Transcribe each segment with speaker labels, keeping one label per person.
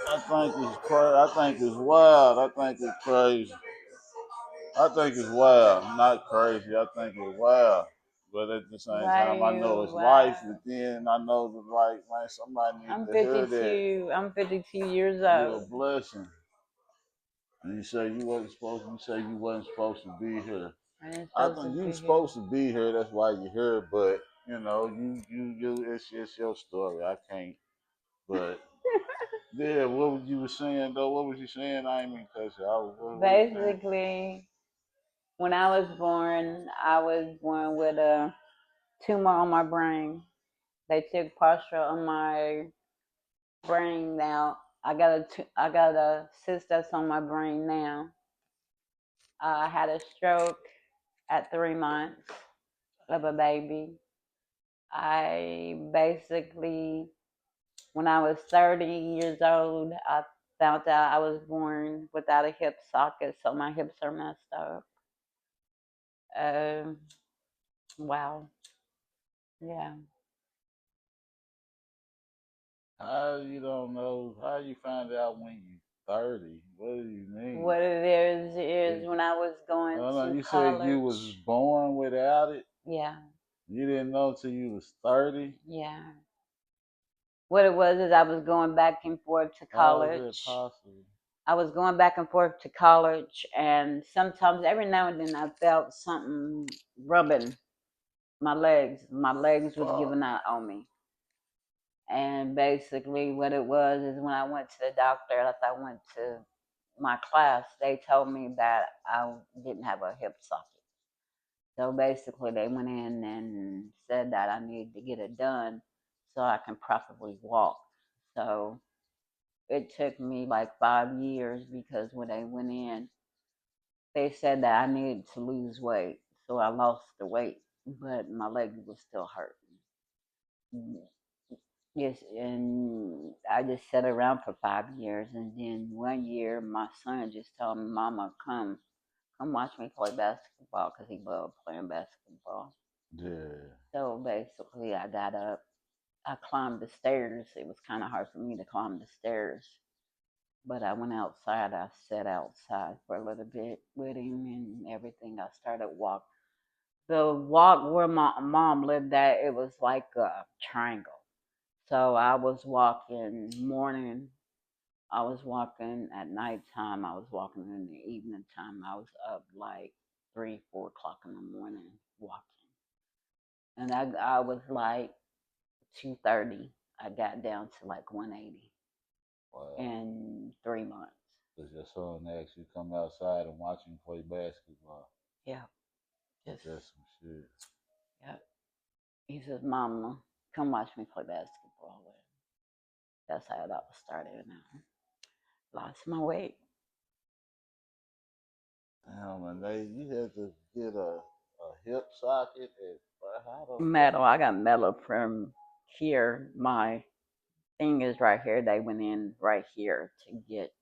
Speaker 1: I think it's crazy. I think it's wild. I think it's crazy. I think it's wild, not crazy. I think it's wild. But at the same
Speaker 2: Why
Speaker 1: time, I know
Speaker 2: you?
Speaker 1: it's life,
Speaker 2: Wow.
Speaker 1: and then I know that, like, man, somebody need
Speaker 2: I'm
Speaker 1: to hear that.
Speaker 2: 52. I'm 52 years
Speaker 1: You're a
Speaker 2: old.
Speaker 1: blessing. And you say you wasn't supposed. You say you wasn't supposed to be here.
Speaker 2: I ain't
Speaker 1: I
Speaker 2: supposed to
Speaker 1: think you
Speaker 2: be here.
Speaker 1: supposed to be here. That's why you're here. But you know, you. It's your story. I can't. But yeah, what was you were saying though? What was you saying? I ain't mean to cut you. What were you saying?
Speaker 2: Basically, when I was born with a tumor on my brain. They took partial of my brain now. I got a cyst that's on my brain now. I had a stroke at 3 months of a baby. I basically, when I was 30 years old, I found out I was born without a hip socket, so my hips are messed up. Um, wow. Yeah.
Speaker 1: How you don't know? How you find out when you 30? What do you mean?
Speaker 2: What it is when I was going
Speaker 1: No, no,
Speaker 2: to
Speaker 1: you said you was
Speaker 2: college.
Speaker 1: born without it.
Speaker 2: Yeah.
Speaker 1: You didn't know till you was 30.
Speaker 2: Yeah. What it was is I was going back and forth to
Speaker 1: How is that
Speaker 2: college.
Speaker 1: possible?
Speaker 2: I was going back and forth to college, and sometimes, every now and then, I felt something rubbing my legs. My legs was
Speaker 1: Fuck.
Speaker 2: giving out on me. And basically, what it was is when I went to the doctor, after I went to my class, they told me that I didn't have a hip socket. So basically, they went in and said that I needed to get it done so I can properly walk. So it took me like 5 years because when they went in, they said that I needed to lose weight. So I lost the weight, but my leg was still hurting. Yes, and I just sat around for 5 years, and then one year my son just told me, "Mama, come watch me play basketball," because he loved playing basketball.
Speaker 1: Yeah.
Speaker 2: So basically, I got up, I climbed the stairs. It was kind of hard for me to climb the stairs, but I went outside. I sat outside for a little bit with him and everything. I started walk. The walk where my mom lived at, it was like a triangle. So I was walking morning. I was walking at nighttime. I was walking in the evening time. I was up like 3, 4 o'clock in the morning walking, and I was like 230. I got down to like 180
Speaker 1: Wow.
Speaker 2: in 3 months.
Speaker 1: Does your son actually come outside and watch him play basketball?
Speaker 2: Yeah, just
Speaker 1: That's some shit.
Speaker 2: yeah. He says, "Mama, come watch me play basketball." And that's how it all started. And I lost my weight.
Speaker 1: Damn, and you had to get a hip socket. And, how the fuck?
Speaker 2: Metal. I got metal from here. My thing is right here. They went in right here to get.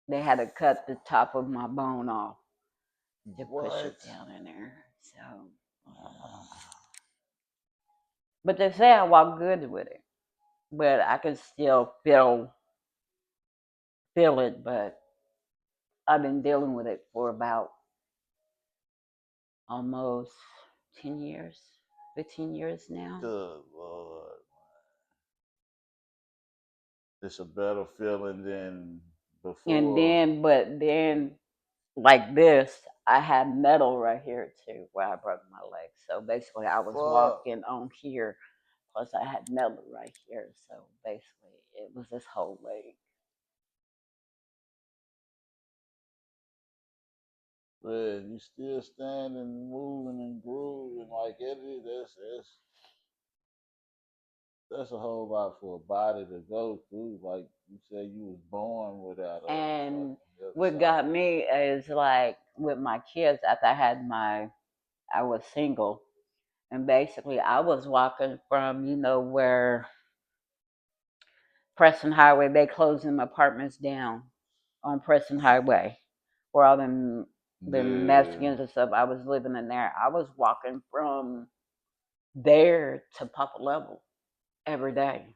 Speaker 2: They had to cut the top of my bone off to push
Speaker 1: What?
Speaker 2: it down in there. So, but they say I walk good with it, but I can still feel it. But I've been dealing with it for about almost 10 years, 15 years now.
Speaker 1: Good lord. It's a better feeling than
Speaker 2: And
Speaker 1: before.
Speaker 2: then, but then, like this, I had metal right here too, where I broke my leg. So basically, I was
Speaker 1: Fuck.
Speaker 2: walking on here, plus I had metal right here. So basically, it was this whole leg.
Speaker 1: Man, you still standing, moving, and grooving like it is. That's a whole lot for a body to go through. Like you said, you was born without a
Speaker 2: And
Speaker 1: fucking hip
Speaker 2: what got
Speaker 1: socket.
Speaker 2: me is like with my kids, after I was single. And basically, I was walking from, where Preston Highway, they closed them apartments down on Preston Highway, where all them
Speaker 1: Yeah.
Speaker 2: Mexicans and stuff. I was living in there. I was walking from there to Papa Level every day.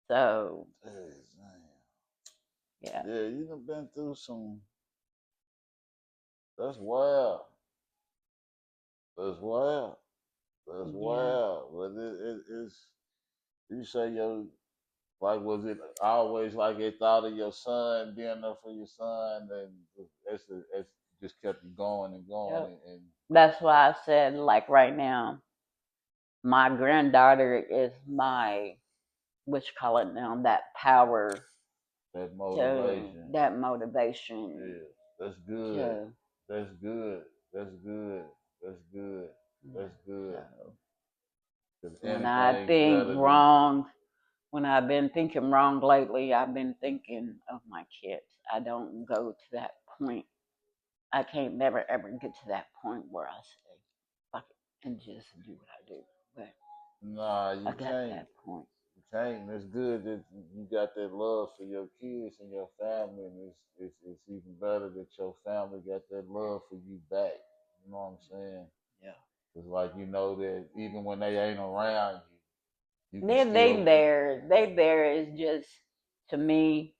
Speaker 2: So
Speaker 1: Hey, man.
Speaker 2: yeah,
Speaker 1: Yeah, you done been through some. That's wild. That's wild. That's
Speaker 2: yeah.
Speaker 1: wild. But it's. You say your like was it always like it thought of your son, being there for your son, and it's just kept you going and going
Speaker 2: Yep.
Speaker 1: and
Speaker 2: That's why I said, like right now, my granddaughter is my, what you call it now, that power
Speaker 1: that
Speaker 2: to
Speaker 1: motivation.
Speaker 2: that motivation
Speaker 1: Yeah, that's good.
Speaker 2: to,
Speaker 1: That's good. That's good. That's good.
Speaker 2: yeah.
Speaker 1: That's good.
Speaker 2: So
Speaker 1: Cause
Speaker 2: when I
Speaker 1: anything's
Speaker 2: think
Speaker 1: better than
Speaker 2: wrong, when I've been thinking wrong lately, I've been thinking of my kids. I don't go to that point. I can't never ever get to that point where I say, fuck it, and just do what I do. But
Speaker 1: nah.
Speaker 2: I
Speaker 1: You
Speaker 2: got
Speaker 1: can't.
Speaker 2: that point.
Speaker 1: You can't. It's good that you got that love for your kids and your family, and it's even better that your family got that love for you back. You know what I'm saying?
Speaker 2: Yeah.
Speaker 1: It's like you know that even when they ain't around you can
Speaker 2: They
Speaker 1: still
Speaker 2: there. They there is just, to me,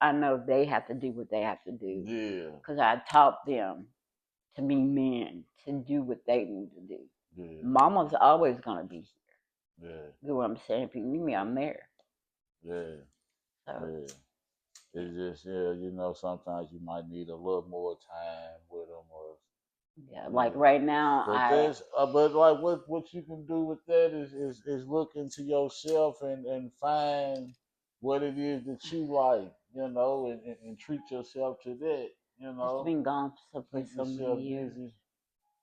Speaker 2: I know they have to do what they have to do.
Speaker 1: yeah,
Speaker 2: Because I taught them to be men, to do what they need to do.
Speaker 1: yeah,
Speaker 2: Mama's always going to be
Speaker 1: yeah,
Speaker 2: here. You know what I'm saying? If you need me, I'm there.
Speaker 1: yeah,
Speaker 2: So,
Speaker 1: yeah.
Speaker 2: yeah.
Speaker 1: It's just yeah, you know, sometimes you might need a little more time with them, or
Speaker 2: Yeah. Like
Speaker 1: yeah.
Speaker 2: right now,
Speaker 1: But there's, but like what you can do with that is look into yourself and find what it is that you like, you know, and treat yourself to that, you
Speaker 2: it's
Speaker 1: know.
Speaker 2: been gone for
Speaker 1: Keep
Speaker 2: so many
Speaker 1: yourself
Speaker 2: years.
Speaker 1: busy.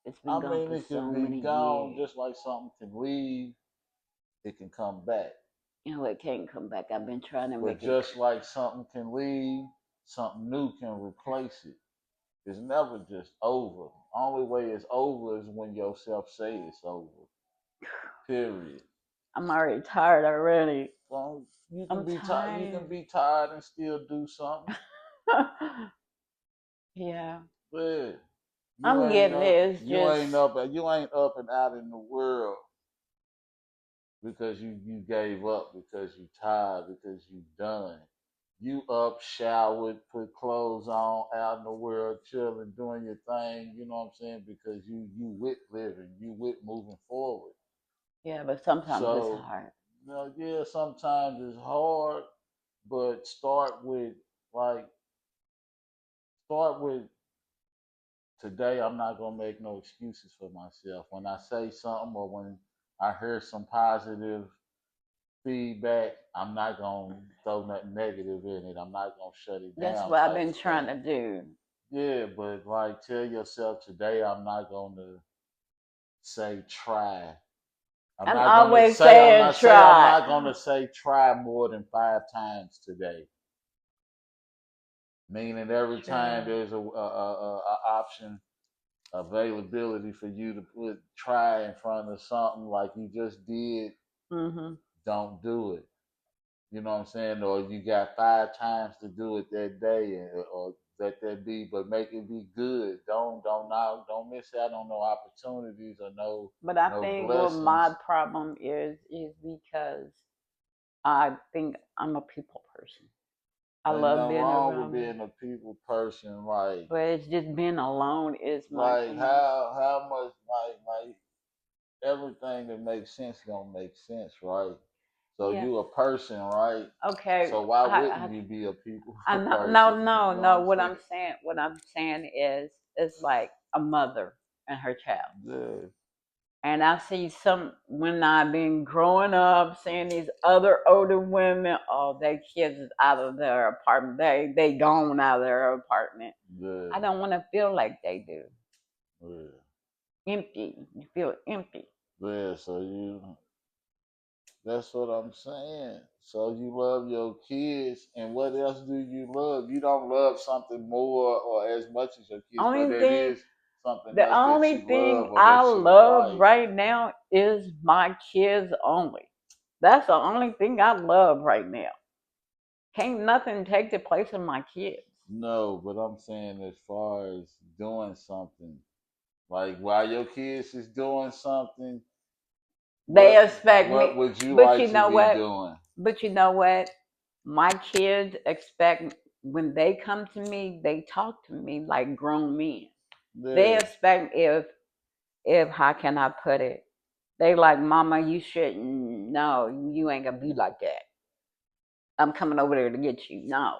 Speaker 2: It's been
Speaker 1: I
Speaker 2: gone
Speaker 1: mean,
Speaker 2: for
Speaker 1: it can
Speaker 2: so
Speaker 1: be
Speaker 2: many
Speaker 1: gone
Speaker 2: years.
Speaker 1: just like something can leave, it can come back.
Speaker 2: You know, it can't come back. I've been trying to
Speaker 1: But
Speaker 2: make it.
Speaker 1: just like something can leave, something new can replace it. It's never just over. Only way it's over is when yourself say it's over. Period.
Speaker 2: I'm already tired already.
Speaker 1: Well, you can
Speaker 2: I'm
Speaker 1: be tired. You
Speaker 2: tired.
Speaker 1: can be tired and still do something.
Speaker 2: Yeah.
Speaker 1: But you
Speaker 2: I'm
Speaker 1: ain't
Speaker 2: getting
Speaker 1: up.
Speaker 2: it. It's
Speaker 1: You
Speaker 2: just,
Speaker 1: ain't up. You ain't up and out in the world because you gave up, because you tired, because you done. You up, showered, put clothes on, out in the world, chilling, doing your thing. You know what I'm saying? Because you with living, you with moving forward.
Speaker 2: yeah, but sometimes it's
Speaker 1: So,
Speaker 2: hard.
Speaker 1: you know, yeah, sometimes it's hard, but like start with today. I'm not gonna make no excuses for myself. When I say something or when I hear some positive feedback, I'm not gonna throw nothing negative in it. I'm not gonna shut it
Speaker 2: That's
Speaker 1: down
Speaker 2: what I've
Speaker 1: type
Speaker 2: been trying
Speaker 1: stuff.
Speaker 2: to do.
Speaker 1: Yeah, but like tell yourself today I'm not gonna say try.
Speaker 2: I'm always saying
Speaker 1: I'm
Speaker 2: try.
Speaker 1: not gonna say try more than 5 times today. Meaning every time
Speaker 2: True.
Speaker 1: there's a option availability for you to put try in front of something like you just did,
Speaker 2: Mhm.
Speaker 1: don't do it. You know what I'm saying? Or you got 5 times to do it that day, or let that be, but make it be good. Don't miss out on no opportunities or
Speaker 2: But I
Speaker 1: no
Speaker 2: think what
Speaker 1: blessings.
Speaker 2: my problem is because I think I'm a people person. I
Speaker 1: Ain't
Speaker 2: love
Speaker 1: nothing
Speaker 2: being
Speaker 1: wrong with
Speaker 2: around them,
Speaker 1: being a people person.
Speaker 2: but it's just being alone is my
Speaker 1: Like
Speaker 2: thing.
Speaker 1: how much like everything that makes sense don't make sense, right? So
Speaker 2: Yeah.
Speaker 1: you a person, right?
Speaker 2: Okay.
Speaker 1: So why
Speaker 2: I
Speaker 1: wouldn't you be a people
Speaker 2: I no no
Speaker 1: person?
Speaker 2: no
Speaker 1: You know what
Speaker 2: no.
Speaker 1: I'm saying?
Speaker 2: What I'm saying is it's like a mother and her child.
Speaker 1: Yeah,
Speaker 2: And I see some when I've been growing up, seeing these other older women, oh, their kids is out of their apartment. They gone out of their apartment.
Speaker 1: yeah,
Speaker 2: I don't want to feel like they do.
Speaker 1: yeah,
Speaker 2: Empty. You feel empty.
Speaker 1: yeah. So that's what I'm saying. So you love your kids, and what else do you love? You don't love something more or as much as your kids, but
Speaker 2: Only
Speaker 1: it
Speaker 2: thing
Speaker 1: is something
Speaker 2: the
Speaker 1: else that
Speaker 2: only
Speaker 1: you
Speaker 2: thing
Speaker 1: love or
Speaker 2: I
Speaker 1: that you
Speaker 2: love
Speaker 1: like.
Speaker 2: right now is my kids only. That's the only thing I love right now. Can't nothing take the place of my kids.
Speaker 1: No, but I'm saying as far as doing something, like while your kids is doing something,
Speaker 2: They
Speaker 1: what
Speaker 2: expect me,
Speaker 1: what would you
Speaker 2: but
Speaker 1: like
Speaker 2: you
Speaker 1: to
Speaker 2: know
Speaker 1: be
Speaker 2: what?
Speaker 1: doing?
Speaker 2: But you know what? My kids expect when they come to me, they talk to me like grown men. They
Speaker 1: Yeah.
Speaker 2: expect if how can I put it? They like, Mama, you shouldn't. No, you ain't gonna be like that. I'm coming over there to get you. No,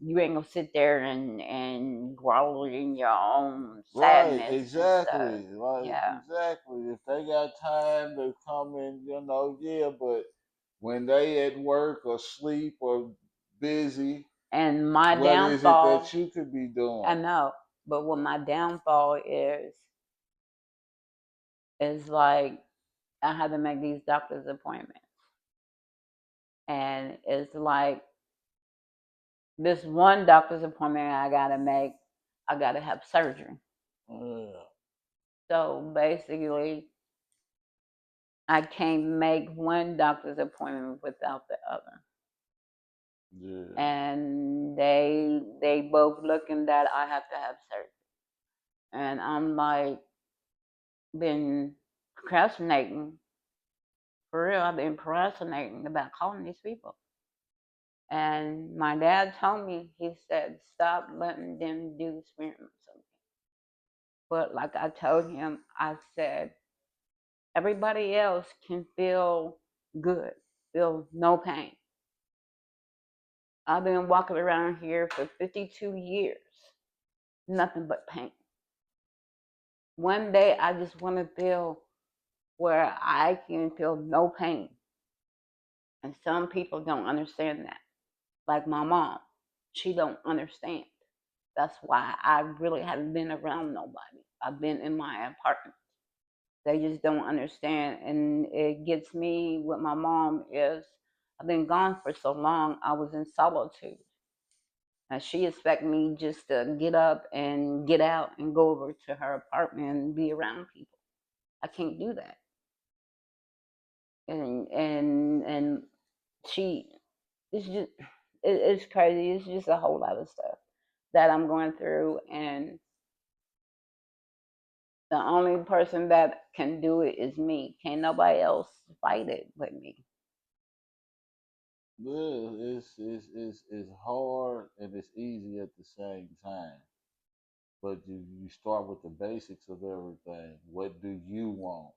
Speaker 2: you ain't gonna sit there and grovel in your own
Speaker 1: Right,
Speaker 2: sadness and stuff.
Speaker 1: exactly. Like
Speaker 2: Yeah,
Speaker 1: exactly. If they got time to come in, yeah, but when they at work or sleep or busy,
Speaker 2: and my
Speaker 1: what is it
Speaker 2: downfall,
Speaker 1: that you could be
Speaker 2: I
Speaker 1: doing?
Speaker 2: know, but what my downfall is like I have to make these doctor's appointments, and it's like this one doctor's appointment I gotta make. I gotta have surgery.
Speaker 1: Yeah,
Speaker 2: So basically, I can't make one doctor's appointment without the other.
Speaker 1: yeah.
Speaker 2: And they both looking that I have to have surgery. And I'm like been procrastinating. For real, I've been procrastinating about calling these people. And my dad told me, he said, stop letting them do experiments on me. But like I told him, I said, everybody else can feel good, feel no pain. I've been walking around here for 52 years, nothing but pain. One day I just want to feel where I can feel no pain. And some people don't understand that. Like my mom, she don't understand. That's why I really haven't been around nobody. I've been in my apartment. They just don't understand. And it gets me with my mom is I've been gone for so long, I was in solitude. And she expect me just to get up and get out and go over to her apartment and be around people. I can't do that. And she it's just it's crazy. It's just a whole lot of stuff that I'm going through, and the only person that can do it is me. Can't nobody else fight it but me.
Speaker 1: Yeah, it's hard and it's easy at the same time. But you start with the basics of everything. What do you want?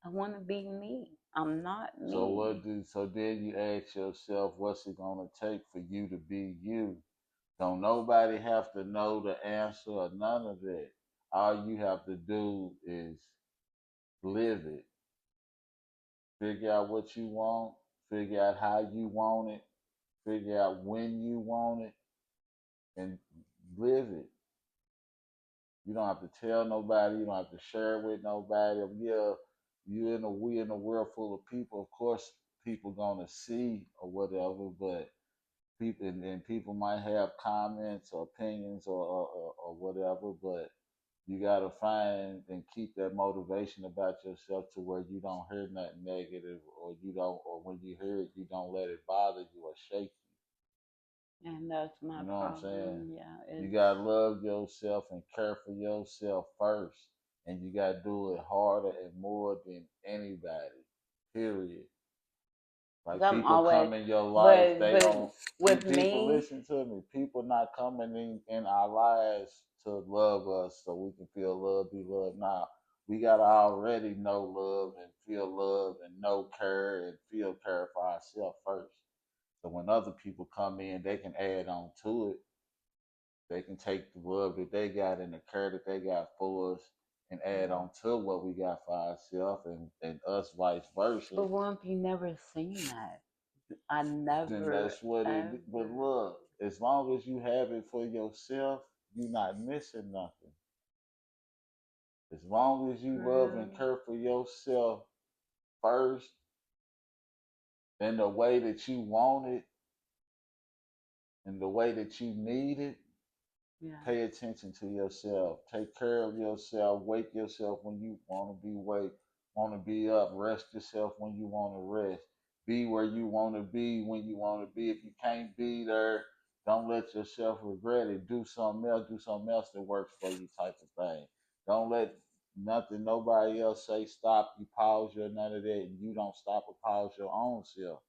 Speaker 2: I want to be me. I'm not
Speaker 1: So
Speaker 2: me.
Speaker 1: so then you ask yourself, what's it gonna take for you to be you? Don't nobody have to know the answer or none of that. All you have to do is live it. Figure out what you want, figure out how you want it, figure out when you want it, and live it. You don't have to tell nobody, you don't have to share it with nobody. Yeah, we in a world full of people. Of course people gonna see or whatever, but people and people might have comments or opinions or whatever, but you gotta find and keep that motivation about yourself to where you don't hear nothing negative or you don't or when you hear it you don't let it bother you or shake
Speaker 2: And that's
Speaker 1: you.
Speaker 2: my
Speaker 1: You know what I'm saying?
Speaker 2: problem. Yeah,
Speaker 1: You
Speaker 2: it's
Speaker 1: gotta love yourself and care for yourself first. And you gotta do it harder and more than anybody. Period.
Speaker 2: because
Speaker 1: Like
Speaker 2: I'm
Speaker 1: people
Speaker 2: always,
Speaker 1: come in your life,
Speaker 2: but
Speaker 1: they don't
Speaker 2: with
Speaker 1: people
Speaker 2: me,
Speaker 1: listen to me. People not coming in our lives to love us so we can feel love, be loved. Now we gotta already know love and feel love and know care and feel care for ourselves first. So when other people come in, they can add on to it. They can take the love that they got and the care that they got for us and add on to what we got for ourselves and us vice versa.
Speaker 2: but what if you never seen that? I
Speaker 1: Then
Speaker 2: never
Speaker 1: that's what it. But
Speaker 2: ever.
Speaker 1: look, as long as you have it for yourself, you're not missing nothing. As long as you love and
Speaker 2: Um,
Speaker 1: care for yourself first in the way that you want it, in the way that you need it,
Speaker 2: yeah.
Speaker 1: pay attention to yourself. Take care of yourself. Wake yourself when you want to be wake, want to be up. Rest yourself when you want to rest. Be where you want to be when you want to be. If you can't be there, don't let yourself regret it. Do something else. Do something else that works for you, type of thing. Don't let nothing nobody else say stop you, pause you, or none of that, and you don't stop or pause your own self.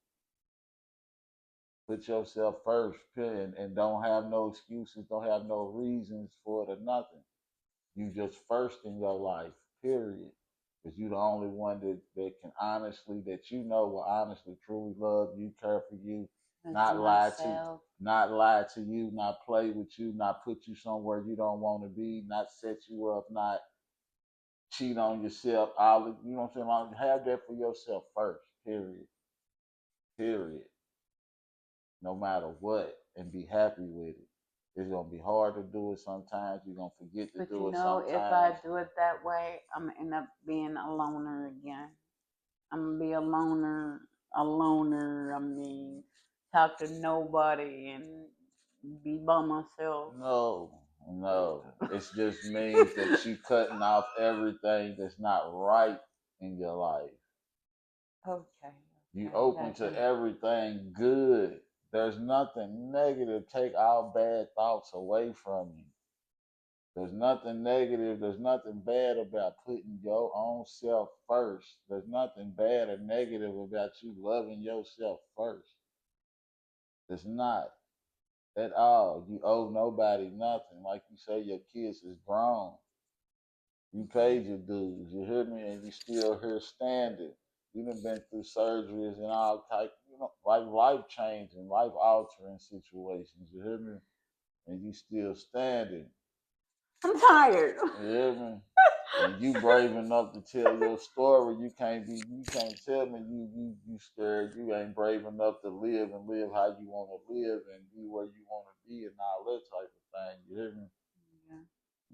Speaker 1: Put yourself first, period, and don't have no excuses, don't have no reasons for it or nothing. You just first in your life, period. Because you the only one that can honestly, that you know will honestly, truly love you, care for you,
Speaker 2: That's
Speaker 1: not lie to
Speaker 2: myself.
Speaker 1: not lie to you, not play with you, not put you somewhere you don't want to be, not set you up, not cheat on yourself. All you know what I'm saying? Have that for yourself first, period. Period. No matter what, and be happy with it. It's gonna be hard to do it sometimes. You're gonna forget to
Speaker 2: But
Speaker 1: do
Speaker 2: you
Speaker 1: it
Speaker 2: know, if I
Speaker 1: sometimes.
Speaker 2: do it that way, I'm gonna end up being a loner again. I'm gonna be a loner, I mean, talk to nobody and be by myself.
Speaker 1: No, no. It just means that you cutting off everything that's not right in your life.
Speaker 2: Okay,
Speaker 1: You
Speaker 2: okay,
Speaker 1: open to everything good. There's nothing negative. Take all bad thoughts away from you. There's nothing negative. There's nothing bad about putting your own self first. There's nothing bad or negative about you loving yourself first. It's not at all. You owe nobody nothing. Like you say, your kids is grown. You paid your dues. You hear me? And you still here standing. You done been through surgeries and all type, like life changing, life altering situations. You hear me? And you still standing.
Speaker 2: I'm tired.
Speaker 1: You hear me? And you brave enough to tell your story. You can't tell me you scared. You ain't brave enough to live and live how you want to live and be where you want to be and all that type of thing. You hear me?
Speaker 2: Yeah.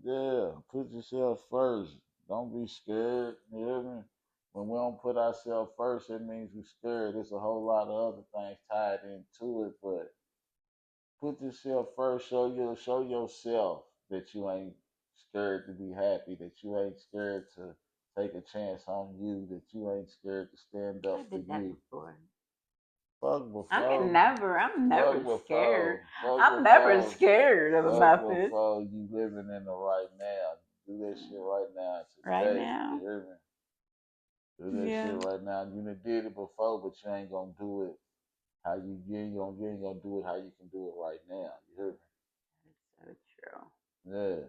Speaker 1: Yeah, put yourself first. Don't be scared. You hear me? When we don't put ourselves first, it means we're scared. There's a whole lot of other things tied into it, but put yourself first. Show yourself that you ain't scared to be happy. That you ain't scared to take a chance on you. That you ain't scared to stand
Speaker 2: I
Speaker 1: up for
Speaker 2: did that
Speaker 1: you.
Speaker 2: before.
Speaker 1: Fuck
Speaker 2: I'm
Speaker 1: before.
Speaker 2: never, I'm
Speaker 1: Fuck
Speaker 2: never scared.
Speaker 1: before. Fuck
Speaker 2: I'm never
Speaker 1: before.
Speaker 2: scared of
Speaker 1: Fuck
Speaker 2: nothing
Speaker 1: before you living in the right now. Do that shit right now
Speaker 2: right
Speaker 1: today. You
Speaker 2: now.
Speaker 1: hear me? Do that
Speaker 2: Yeah.
Speaker 1: shit right now. You done did it before, but you ain't gonna do it how you ain't gonna do it how you can do it right now. You hear me?
Speaker 2: That's so true.
Speaker 1: Yeah.